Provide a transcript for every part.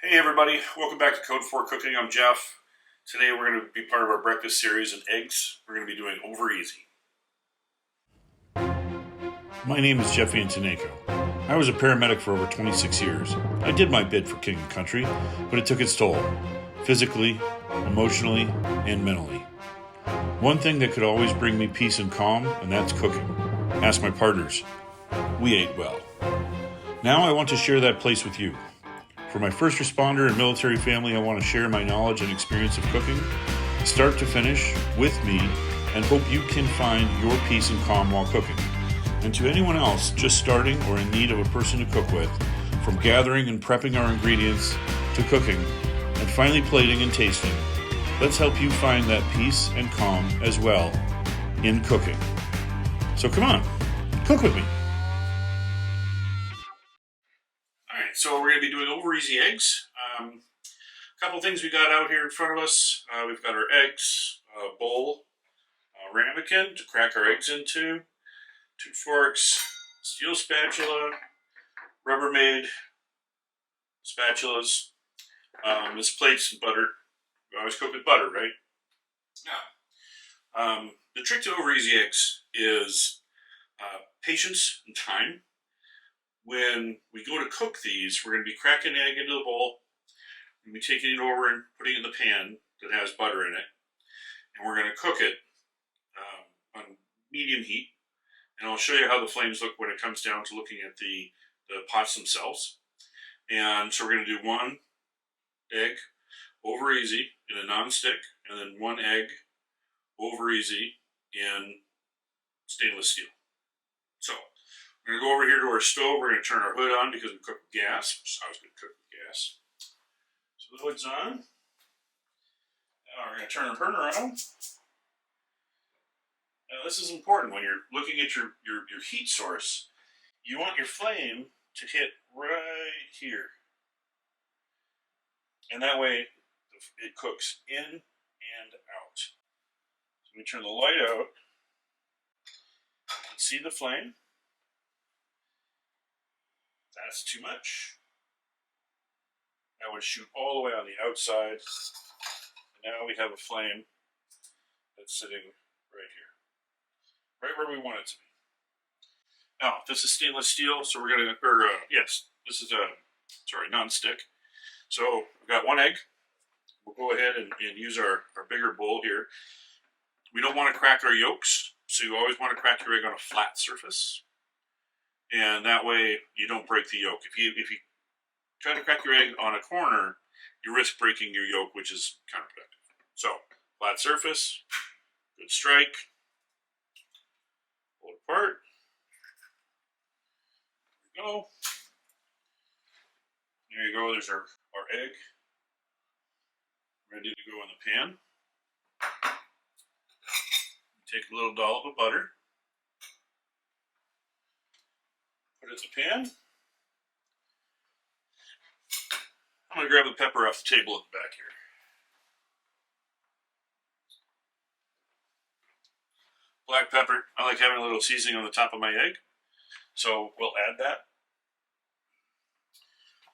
Hey everybody, welcome back to Code 4 Cooking. I'm Jeff. Today we're going to be part of our breakfast series on eggs. We're going to be doing over easy. My name is Jeff Antonacco. I was a paramedic for over 26 years. I did my bit for king and country, but it took its toll. Physically, emotionally, and mentally. One thing that could always bring me peace and calm, and that's cooking. Ask my partners. We ate well. Now I want to share that place with you. For my first responder and military family, I want to share my knowledge and experience of cooking, start to finish, with me, and hope you can find your peace and calm while cooking. And to anyone else just starting or in need of a person to cook with, from gathering and prepping our ingredients to cooking, and finally plating and tasting, let's help you find that peace and calm as well in cooking. So come on, cook with me. Alright, so we're going to be doing over easy eggs. A couple things we got out here in front of us. We've got our eggs, a bowl, a ramekin to crack our eggs into, 2 forks, steel spatula, Rubbermaid spatulas, this plates and butter. We always cook with butter, right? Yeah. The trick to over easy eggs is patience and time. When we go to cook these, we're going to be cracking the egg into the bowl. We're going to be taking it over and putting it in the pan that has butter in it. And we're going to cook it on medium heat. And I'll show you how the flames look when it comes down to looking at the pots themselves. And so we're going to do 1 egg over easy in a non-stick, and then 1 egg over easy in stainless steel. So we're going to go over here to our stove. We're going to turn our hood on because we cook with gas. It's always good to cook with gas. So the hood's on. Now we're going to turn the burner on. Now this is important when you're looking at your heat source. You want your flame to hit right here. And that way it cooks in and out. So we turn the light out. You can see the flame. That's too much. That would shoot all the way on the outside. And now we have a flame that's sitting right here. Right where we want it to be. Now, this is stainless steel, so we're going to, yes, this is non-stick. So we've got 1 egg. We'll go ahead and use our bigger bowl here. We don't want to crack our yolks, so you always want to crack your egg on a flat surface. And that way you don't break the yolk. If you try to crack your egg on a corner, you risk breaking your yolk, which is counterproductive. So, flat surface, good strike, pull it apart. There we go. There you go, there's our egg. Ready to go in the pan. Take a little dollop of butter. Put it in the pan. I'm going to grab the pepper off the table at the back here. Black pepper. I like having a little seasoning on the top of my egg. So we'll add that.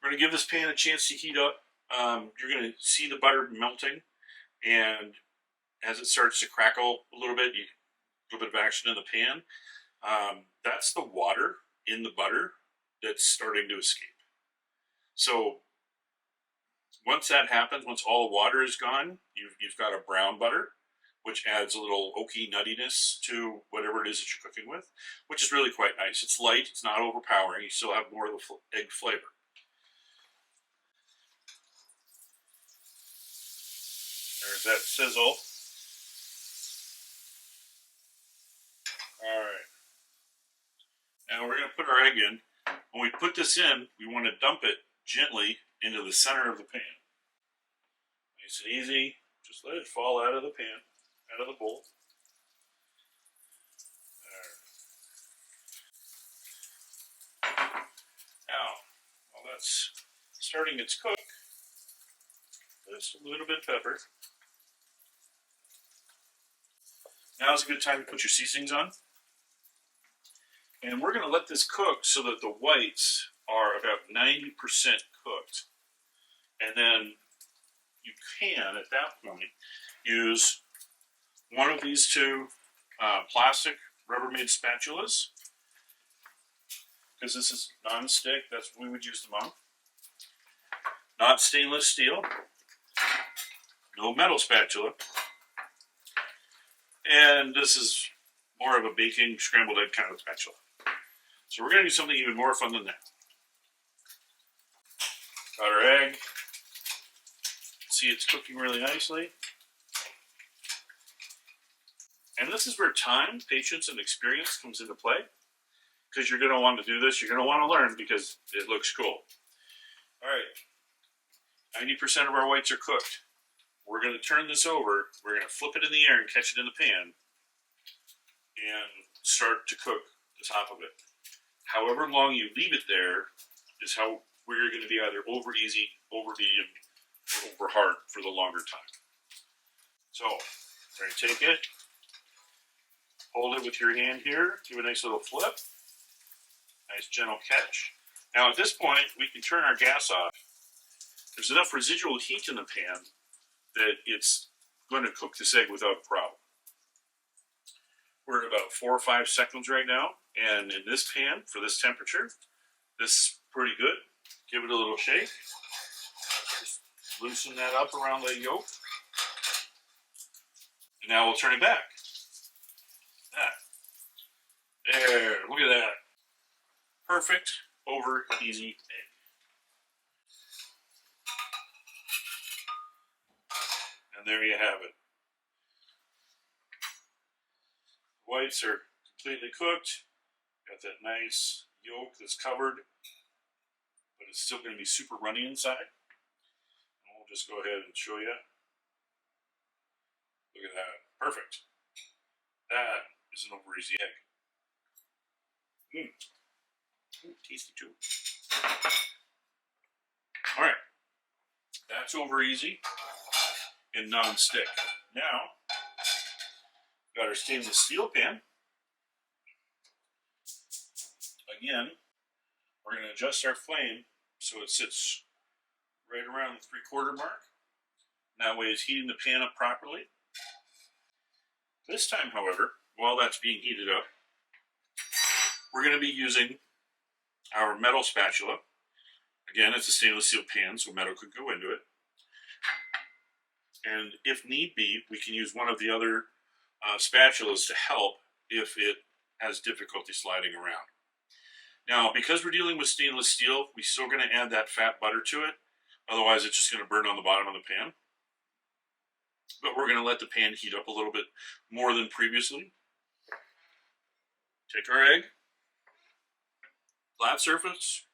We're going to give this pan a chance to heat up. You're going to see the butter melting. And as it starts to crackle a little bit, a little bit of action in the pan. That's the water in the butter that's starting to escape. So once that happens, once all the water is gone, you've got a brown butter, which adds a little oaky nuttiness to whatever it is that you're cooking with, which is really quite nice. It's light, it's not overpowering, you still have more of the egg flavor. There's that sizzle. Alright. Now we're going to put our egg in. When we put this in, we want to dump it gently into the center of the pan. Nice and easy. Just let it fall out of the pan, out of the bowl. There. Now, while that's starting its cook, just a little bit of pepper. Now is a good time to put your seasonings on. And we're going to let this cook so that the whites are about 90% cooked. And then you can, at that point, use one of these two plastic Rubbermaid spatulas, because this is non-stick. That's what we would use them on. Not stainless steel. No metal spatula. And this is more of a baking scrambled egg kind of spatula. So we're going to do something even more fun than that. Got our egg. See, it's cooking really nicely. And this is where time, patience, and experience comes into play. Because you're going to want to do this. You're going to want to learn because it looks cool. All right. 90% of our whites are cooked. We're going to turn this over. We're going to flip it in the air and catch it in the pan. And start to cook the top of it. However long you leave it there is how we're going to be either over easy, over medium, or over hard for the longer time. So, we're going to take it, hold it with your hand here, do a nice little flip, nice gentle catch. Now at this point, we can turn our gas off. There's enough residual heat in the pan that it's going to cook this egg without a problem. We're at about 4 or 5 seconds right now, and in this pan, for this temperature, this is pretty good. Give it a little shake. Just loosen that up around the yolk. And now we'll turn it back. There, look at that. Perfect, over, easy egg. And there you have it. Whites are completely cooked. Got that nice yolk that's covered, but it's still going to be super runny inside. And we'll just go ahead and show you. Look at that. Perfect. That is an over easy egg. Tasty too. Alright. That's over easy and non-stick. Now, got our stainless steel pan. Again, we're going to adjust our flame so it sits right around the 3/4 mark. That way it's heating the pan up properly. This time, however, while that's being heated up, we're going to be using our metal spatula. Again, it's a stainless steel pan, so metal could go into it. And if need be, we can use one of the other spatulas to help if it has difficulty sliding around. Now, because we're dealing with stainless steel, we're still going to add that fat butter to it. Otherwise, it's just going to burn on the bottom of the pan. But we're going to let the pan heat up a little bit more than previously. Take our egg. Flat surface.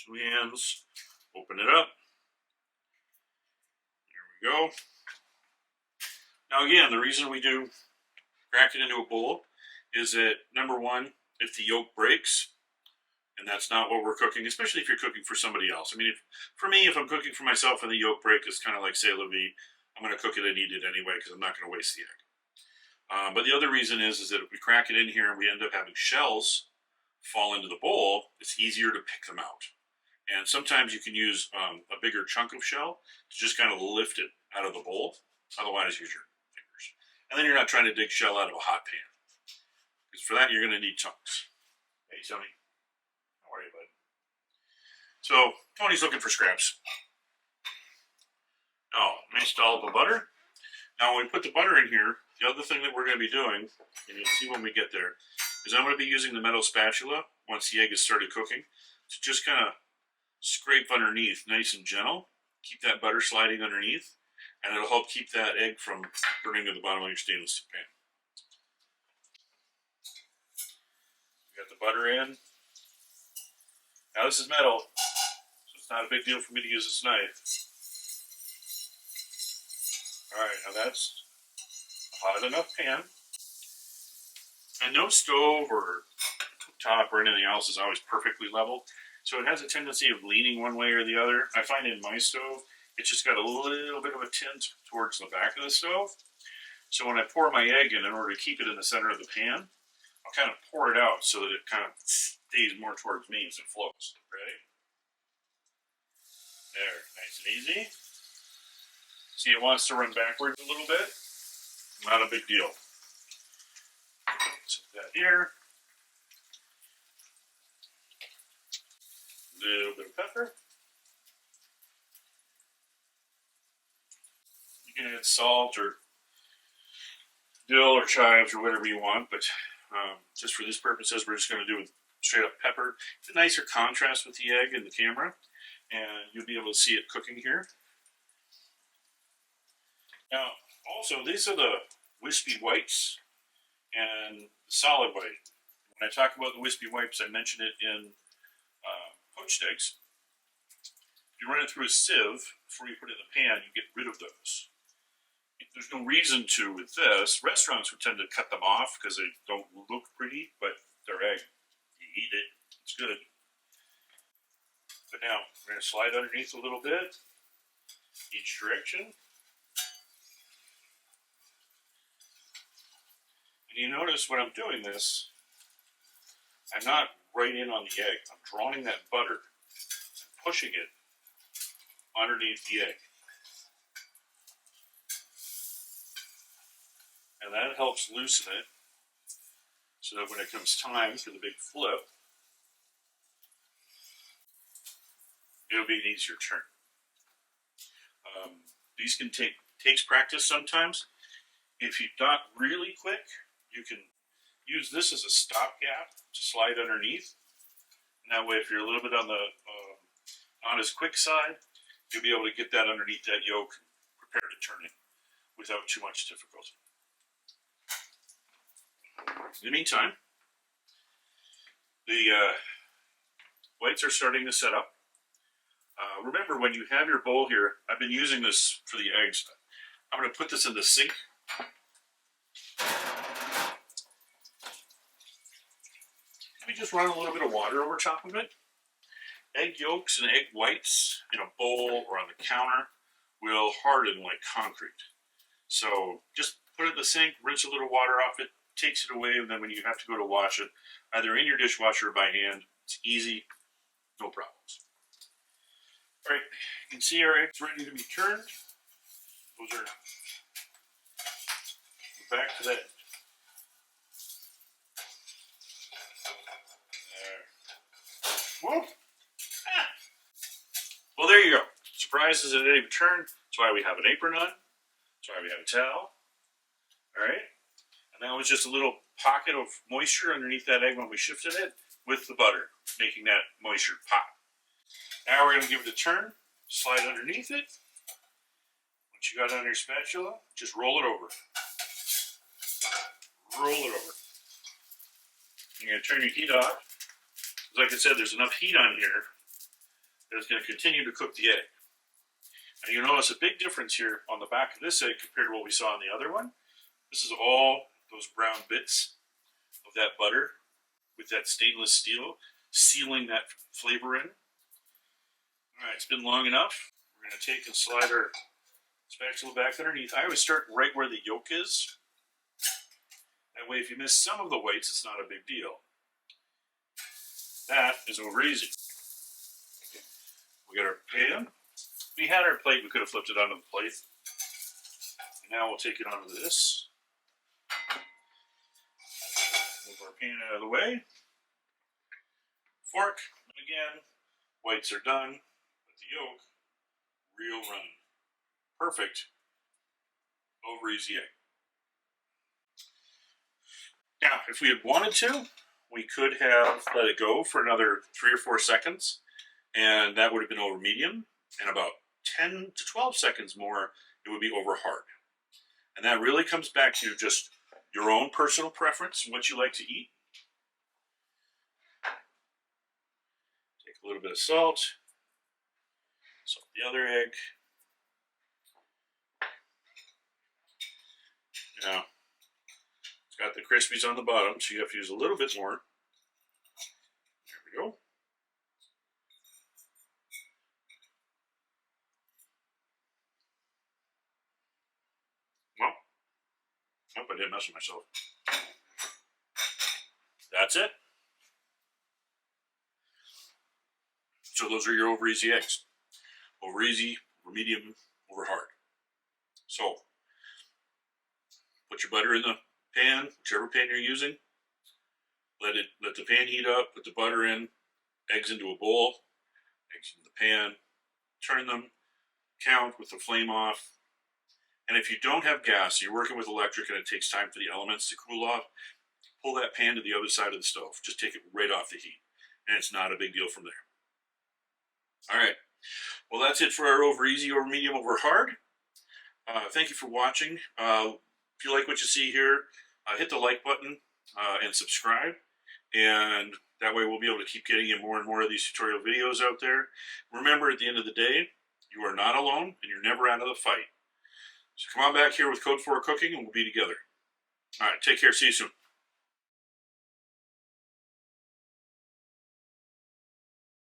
2 hands. Open it up. There we go. Now again, the reason we do crack it into a bowl is that, number one, if the yolk breaks, and that's not what we're cooking, especially if you're cooking for somebody else. I mean, for me, if I'm cooking for myself and the yolk break, it's kind of like say la vie, I'm going to cook it and eat it anyway because I'm not going to waste the egg. But the other reason is that if we crack it in here and we end up having shells fall into the bowl, it's easier to pick them out. And sometimes you can use a bigger chunk of shell to just kind of lift it out of the bowl. Otherwise, use your fingers. And then you're not trying to dig shell out of a hot pan. Because for that, you're going to need chunks. Hey, Tony. How are you, bud? So, Tony's looking for scraps. Oh, nice dollop of butter. Now, when we put the butter in here, the other thing that we're going to be doing, and you'll see when we get there, is I'm going to be using the metal spatula, once the egg has started cooking, to just kind of scrape underneath, nice and gentle. Keep that butter sliding underneath, and it'll help keep that egg from burning to the bottom of your stainless steel pan. Got the butter in. Now this is metal, so it's not a big deal for me to use this knife. Alright, now that's a hot enough pan. And no stove or cooktop or anything else is always perfectly level. So it has a tendency of leaning one way or the other. I find in my stove, it's just got a little bit of a tint towards the back of the stove. So when I pour my egg in order to keep it in the center of the pan, I'll kind of pour it out so that it kind of stays more towards me as it flows. Ready? There, nice and easy. See, it wants to run backwards a little bit. Not a big deal. Set that here. A little bit of pepper. You can add salt or dill or chives or whatever you want, but just for these purposes, we're just going to do straight up pepper. It's a nicer contrast with the egg and the camera, and you'll be able to see it cooking here. Now, also, these are the wispy whites and the solid white. When I talk about the wispy whites, I mention it in poached eggs. If you run it through a sieve before you put it in the pan, you get rid of those. There's no reason to with this. Restaurants would tend to cut them off because they don't look pretty, but they're egg. You eat it, it's good. But now, we're going to slide underneath a little bit, each direction. And you notice when I'm doing this, I'm not right in on the egg. I'm drawing that butter and pushing it underneath the egg. And that helps loosen it so that when it comes time for the big flip, it'll be an easier turn. These can takes practice sometimes. If you're not really quick, you can use this as a stopgap to slide underneath. And that way, if you're a little bit on the not as quick side, you'll be able to get that underneath that yolk and prepare to turn it without too much difficulty. In the meantime, the whites are starting to set up. Remember, when you have your bowl here, I've been using this for the eggs. I'm going to put this in the sink. Let me just run a little bit of water over top of it. Egg yolks and egg whites in a bowl or on the counter will harden like concrete. So just put it in the sink, rinse a little water off it, takes it away, and then when you have to go to wash it, either in your dishwasher or by hand, it's easy, no problems. All right, you can see our eggs ready to be turned. Those are back to that. There. Whoop. Ah. Well, there you go. Surprises at any turn. That's why we have an apron on. That's why we have a towel. All right. And that was just a little pocket of moisture underneath that egg when we shifted it with the butter, making that moisture pop. Now we're going to give it a turn, slide underneath it. Once you got it on your spatula, just roll it over. Roll it over. You're going to turn your heat off. Like I said, there's enough heat on here that it's going to continue to cook the egg. And you'll notice a big difference here on the back of this egg compared to what we saw on the other one. This is all those brown bits of that butter with that stainless steel sealing that flavor in. All right, it's been long enough. We're going to take and slide our spatula back underneath. I always start right where the yolk is. That way, if you miss some of the whites, it's not a big deal. That is over easy. We got our pan. If we had our plate, we could have flipped it onto the plate. And now we'll take it onto this. Move our pan out of the way. Fork. And again, whites are done, but the yolk, real runny. Perfect. Over easy egg. Now, if we had wanted to, we could have let it go for another 3 or 4 seconds, and that would have been over medium, and about 10 to 12 seconds more, it would be over hard. And that really comes back to just your own personal preference and what you like to eat. Take a little bit of salt, salt the other egg. Now, it's got the crispies on the bottom, so you have to use a little bit more. There we go. Well, hope I didn't mess with myself. That's it. So those are your over easy eggs. over easy, over medium, over hard. So, put your butter in the pan, whichever pan you're using. Let the pan heat up, put the butter in, eggs into a bowl, eggs in the pan, turn them, count with the flame off. And if you don't have gas, you're working with electric and it takes time for the elements to cool off, pull that pan to the other side of the stove. Just take it right off the heat. And it's not a big deal from there. All right. Well, that's it for our over easy, over medium, over hard. Thank you for watching. If you like what you see here, hit the like button and subscribe. And that way we'll be able to keep getting you more and more of these tutorial videos out there. Remember, at the end of the day, you are not alone and you're never out of the fight. So come on back here with Code 4 Cooking and we'll be together. All right, take care. See you soon.